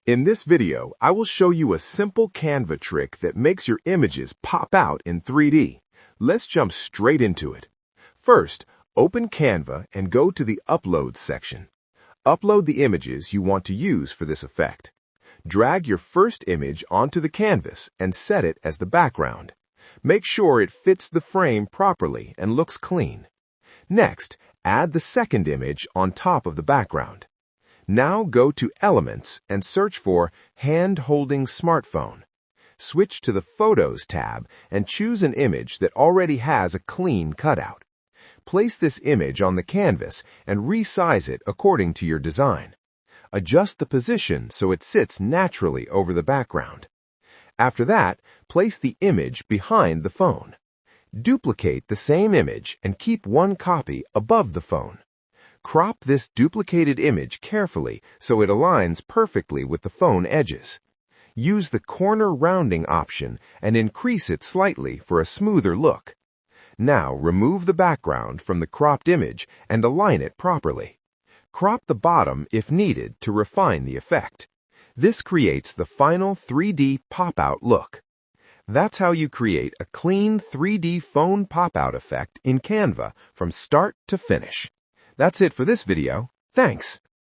In this video, I will show you a simple Canva trick that makes your images pop out in 3D. Let's jump straight into it. First, open Canva and go to the Upload section. Upload the images you want to use for this effect. Drag your first image onto the canvas and set it as the background. Make sure it fits the frame properly and looks clean. Next, add the second image on top of the background. Now go to Elements and search for Hand-Holding Smartphone. Switch to the Photos tab and choose an image that already has a clean cutout. Place this image on the canvas and resize it according to your design. Adjust the position so it sits naturally over the background. After that, place the image behind the phone. Duplicate the same image and keep one copy above the phone. Crop this duplicated image carefully so it aligns perfectly with the phone edges. Use the corner rounding option and increase it slightly for a smoother look. Now remove the background from the cropped image and align it properly. Crop the bottom if needed to refine the effect. This creates the final 3D pop-out look. That's how you create a clean 3D phone pop-out effect in Canva from start to finish. That's it for this video. Thanks.